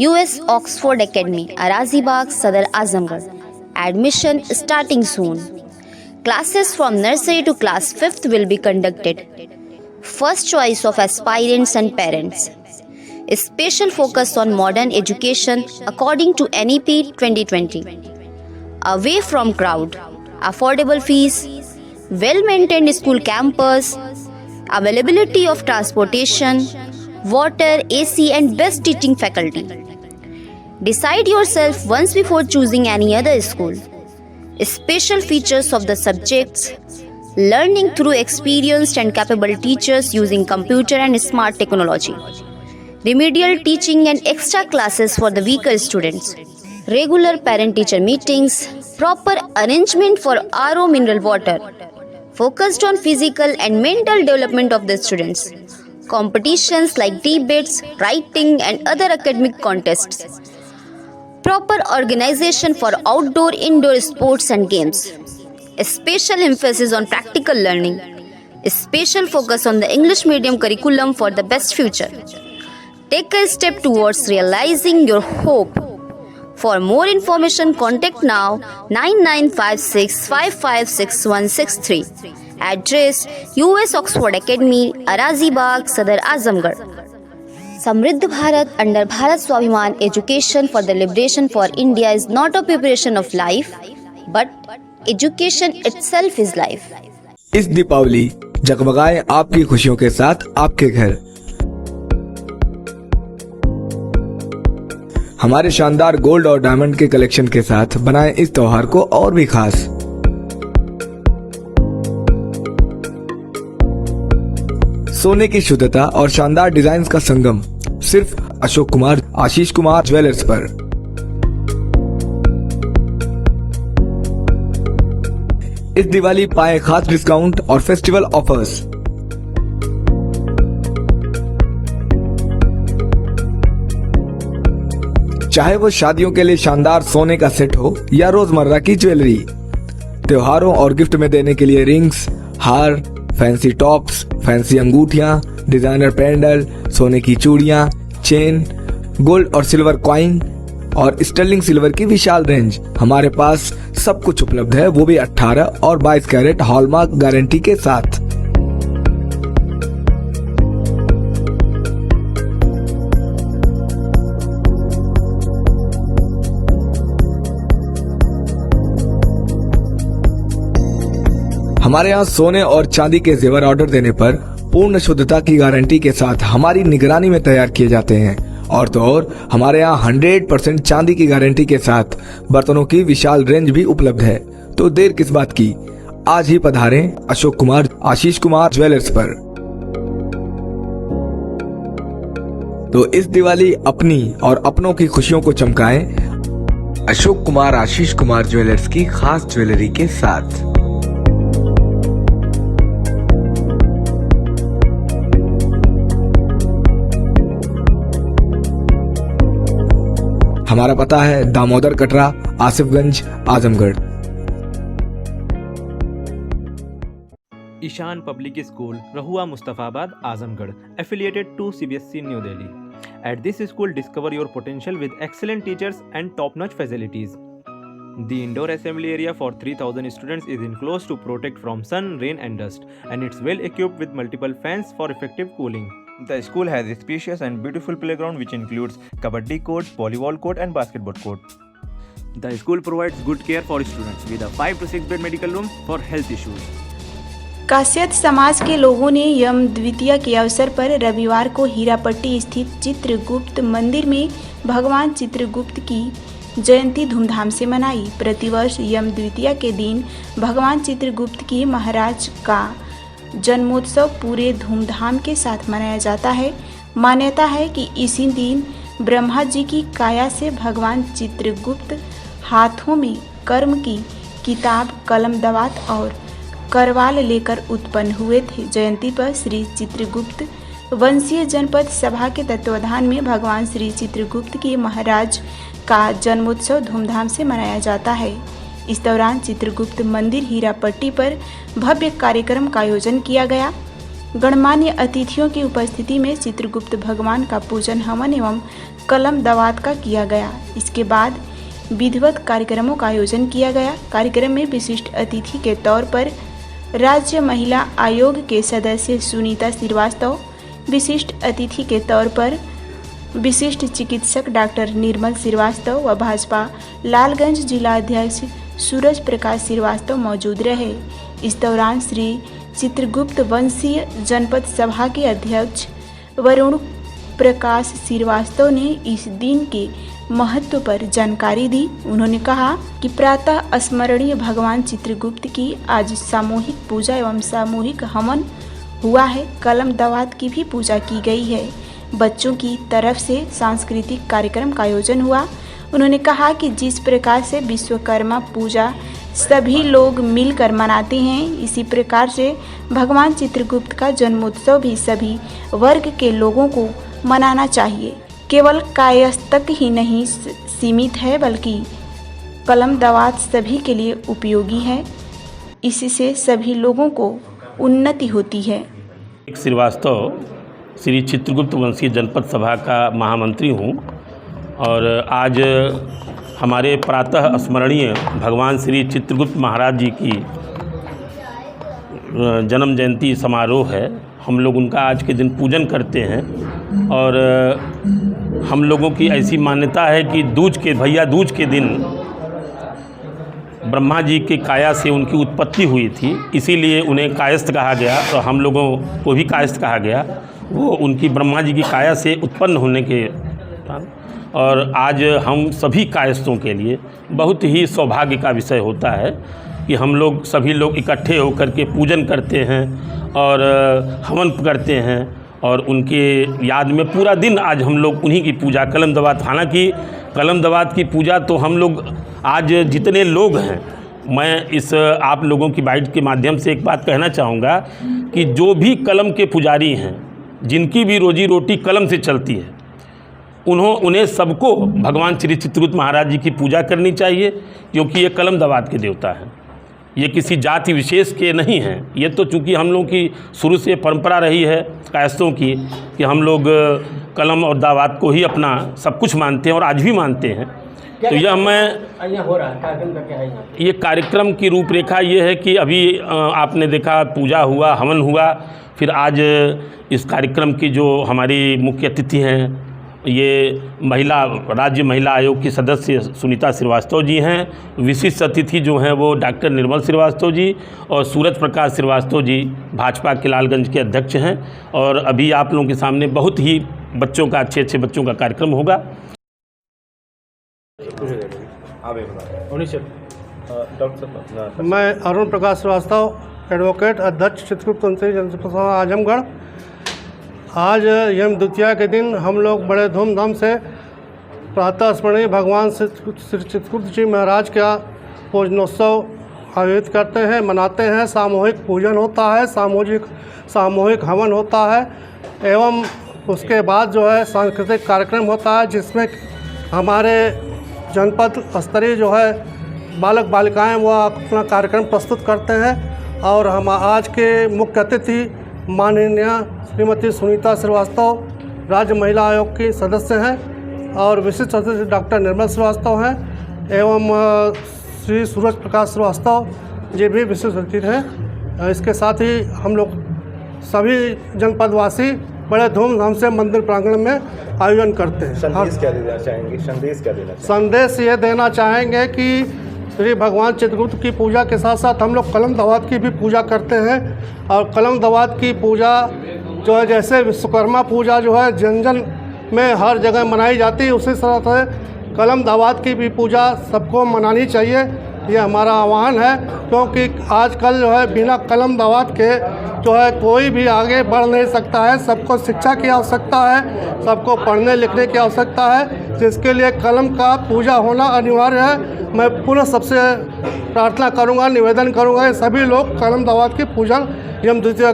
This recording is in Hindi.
US Oxford Academy, Arazibagh, Sadar Azamgarh. Admission starting soon. Classes from nursery to class 5th will be conducted. First choice of aspirants and parents. A special focus on modern education according to NEP 2020. Away from crowd, affordable fees, well-maintained school campus, availability of transportation, water, AC and best teaching faculty. Decide yourself once before choosing any other school. Special features of the subjects: learning through experienced and capable teachers using computer and smart technology. Remedial teaching and extra classes for the weaker students. Regular parent-teacher meetings. Proper arrangement for RO mineral water. Focused on physical and mental development of the students. Competitions like debates, writing and other academic contests. Proper organization for outdoor, indoor sports and games. A special emphasis on practical learning. A special focus on the English medium curriculum for the best future. Take a step towards realizing your hope. For more information, contact now 9956556163. Address: US Oxford Academy, Arazibagh, Sadar Azamgarh. Samriddh Bharat under Bharat Swabhiman Education for the Liberation for India is not a preparation of life, but education itself is life. इस दीपावली जगमगाए आपकी खुशियों के साथ आपके घर। हमारे शानदार गोल्ड और डायमंड के कलेक्शन के साथ बनाएं इस त्योहार को और भी खास। सोने की शुद्धता और शानदार डिजाइन का संगम सिर्फ अशोक कुमार आशीष कुमार ज्वेलर्स पर। इस दिवाली पाए खास डिस्काउंट और फेस्टिवल ऑफर्स। चाहे वो शादियों के लिए शानदार सोने का सेट हो या रोजमर्रा की ज्वेलरी, त्योहारों और गिफ्ट में देने के लिए रिंग्स, हार, फैंसी टॉप्स, फैंसी अंगूठियां, डिजाइनर पेंडल, सोने की चूड़ियां, चेन, गोल्ड और सिल्वर कॉइन और स्टर्लिंग सिल्वर की विशाल रेंज। हमारे पास सब कुछ उपलब्ध है, वो भी 18 और 22 कैरेट हॉलमार्क गारंटी के साथ। हमारे यहाँ सोने और चांदी के जेवर ऑर्डर देने पर पूर्ण शुद्धता की गारंटी के साथ हमारी निगरानी में तैयार किए जाते हैं। और तो और हमारे यहाँ 100% चांदी की गारंटी के साथ बर्तनों की विशाल रेंज भी उपलब्ध है। तो देर किस बात की, आज ही पधारें अशोक कुमार आशीष कुमार ज्वेलर्स पर। तो इस दिवाली अपनी और अपनों की खुशियों को चमकाएं अशोक कुमार आशीष कुमार ज्वेलर्स की खास ज्वेलरी के साथ। हमारा पता है दामोदर कटरा, आसिफगंज, आजमगढ़। ईशान पब्लिक स्कूल, रहुआ Mustafabad, Azamgarh, affiliated to CBSE New Delhi. At this school, discover your potential with excellent teachers and top-notch facilities. The indoor assembly area for 3,000 students is enclosed to protect from sun, rain and dust, and it's well equipped with multiple fans for effective cooling. The school has a spacious and beautiful playground which includes kabaddi court, volleyball court and basketball court. The school provides good care for students with a 5 to 6 bed medical room for health issues. Kashyap समाज के लोगों ने यम द्वितीया के अवसर पर रविवार को हीरापट्टी स्थित चित्रगुप्त मंदिर में भगवान चित्रगुप्त की जयंती धूमधाम से मनाई। प्रतिवर्ष यम द्वितीया के दिन भगवान चित्रगुप्त की महाराज का जन्मोत्सव पूरे धूमधाम के साथ मनाया जाता है। मान्यता है कि इसी दिन ब्रह्मा जी की काया से भगवान चित्रगुप्त हाथों में कर्म की किताब, कलम, दवात और करवाल लेकर उत्पन्न हुए थे। जयंती पर श्री चित्रगुप्त वंशीय जनपद सभा के तत्वाधान में भगवान श्री चित्रगुप्त की महाराज का जन्मोत्सव धूमधाम से मनाया जाता है। इस दौरान चित्रगुप्त मंदिर हीरापट्टी पर भव्य कार्यक्रम का आयोजन किया गया। गणमान्य अतिथियों की उपस्थिति में चित्रगुप्त भगवान का पूजन, हवन एवं कलम दवात का किया गया। इसके बाद विधिवत कार्यक्रमों का आयोजन किया गया। कार्यक्रम में विशिष्ट अतिथि के तौर पर राज्य महिला आयोग के सदस्य सुनीता श्रीवास्तव, विशिष्ट अतिथि के तौर पर विशिष्ट चिकित्सक डॉक्टर निर्मल श्रीवास्तव व भाजपा लालगंज जिला अध्यक्ष सूरज प्रकाश श्रीवास्तव मौजूद रहे। इस दौरान श्री चित्रगुप्त वंशीय जनपद सभा के अध्यक्ष वरुण प्रकाश श्रीवास्तव ने इस दिन के महत्व पर जानकारी दी। उन्होंने कहा कि प्रातः स्मरणीय भगवान चित्रगुप्त की आज सामूहिक पूजा एवं सामूहिक हवन हुआ है। कलम दवात की भी पूजा की गई है। बच्चों की तरफ से सांस्कृतिक कार्यक्रम का आयोजन हुआ। उन्होंने कहा कि जिस प्रकार से विश्वकर्मा पूजा सभी लोग मिलकर मनाते हैं, इसी प्रकार से भगवान चित्रगुप्त का जन्मोत्सव भी सभी वर्ग के लोगों को मनाना चाहिए। केवल कायस्थ ही नहीं सीमित है, बल्कि कलम दवात सभी के लिए उपयोगी है। इससे सभी लोगों को उन्नति होती है। श्रीवास्तव श्री चित्रगुप्त वंशीय जनपद सभा का महामंत्री हूँ और आज हमारे प्रातः स्मरणीय भगवान श्री चित्रगुप्त महाराज जी की जन्म जयंती समारोह है। हम लोग उनका आज के दिन पूजन करते हैं और हम लोगों की ऐसी मान्यता है कि भैया दूज के दिन ब्रह्मा जी के काया से उनकी उत्पत्ति हुई थी, इसीलिए उन्हें कायस्थ कहा गया और हम लोगों को भी कायस्थ कहा गया। वो उनकी ब्रह्मा जी की काया से उत्पन्न होने के और आज हम सभी कायस्थों के लिए बहुत ही सौभाग्य का विषय होता है कि हम लोग सभी लोग इकट्ठे होकर के पूजन करते हैं और हवन करते हैं और उनके याद में पूरा दिन आज हम लोग उन्हीं की पूजा कलम दवात, हालांकि कलम दवात की पूजा तो हम लोग आज जितने लोग हैं, मैं इस आप लोगों की बाइट के माध्यम से एक बात कहना चाहूँगा कि जो भी कलम के पुजारी हैं, जिनकी भी रोजी रोटी कलम से चलती है, उन्हें सबको भगवान श्री चित्रगुप्त महाराज जी की पूजा करनी चाहिए, क्योंकि ये कलम दवात के देवता हैं। ये किसी जाति विशेष के नहीं हैं। ये तो चूँकि हम लोगों की शुरू से परंपरा रही है कायस्थों की कि हम लोग कलम और दावात को ही अपना सब कुछ मानते हैं और आज भी मानते हैं। तो यह मैं हो रहा है ये कार्यक्रम की रूपरेखा ये है कि अभी आपने देखा पूजा हुआ, हवन हुआ, फिर आज इस कार्यक्रम की जो हमारी मुख्य अतिथि हैं ये राज्य महिला आयोग की सदस्य सुनीता श्रीवास्तव जी हैं। विशिष्ट अतिथि जो हैं वो डॉक्टर निर्मल श्रीवास्तव जी और सूरज प्रकाश श्रीवास्तव जी भाजपा के लालगंज के अध्यक्ष हैं। और अभी आप लोगों के सामने बहुत ही बच्चों का अच्छे बच्चों का कार्यक्रम होगा। मैं अरुण प्रकाश श्रीवास्तव, एडवोकेट, अध्यक्ष चित्रगुप्त वंशीय जनपद सभा आजमगढ़। आज यम द्वितीया के दिन हम लोग बड़े धूमधाम से प्रातः स्मरणीय भगवान श्री चित्रगुप्त जी महाराज का पूजनोत्सव आयोजित करते हैं, मनाते हैं। सामूहिक पूजन होता है, सामूहिक हवन होता है एवं उसके बाद जो है सांस्कृतिक कार्यक्रम होता है, जिसमें हमारे जनपद स्तरीय जो है बालक बालिकाएं वो अपना कार्यक्रम प्रस्तुत करते हैं। और हम आज के मुख्य अतिथि माननीय श्रीमती सुनीता श्रीवास्तव राज्य महिला आयोग की सदस्य हैं और विशिष्ट अतिथि डॉक्टर निर्मल श्रीवास्तव हैं एवं श्री सूरज प्रकाश श्रीवास्तव जी भी विशिष्ट अतिथि हैं। इसके साथ ही हम लोग सभी जनपदवासी बड़े धूमधाम से मंदिर प्रांगण में आयोजन करते हैं। संदेश क्या देना चाहेंगे? संदेश ये देना चाहेंगे कि श्री भगवान चित्रगुप्त की पूजा के साथ साथ हम लोग कलम दवात की भी पूजा करते हैं। और कलम दवात की पूजा जो है जैसे विश्वकर्मा पूजा जो है जन जन में हर जगह मनाई जाती है, उसी तरह से कलम दवात की भी पूजा सबको मनानी चाहिए। ये हमारा आह्वान है, क्योंकि आजकल जो है बिना कलम दवात के जो है कोई भी आगे बढ़ नहीं सकता है। सबको शिक्षा की आवश्यकता है, सबको पढ़ने लिखने की आवश्यकता है, जिसके लिए कलम का पूजा होना अनिवार्य है। मैं पुनः सबसे प्रार्थना करूंगा, निवेदन करूंगा, सभी लोग कलम दवात की पूजा यम द्वितीया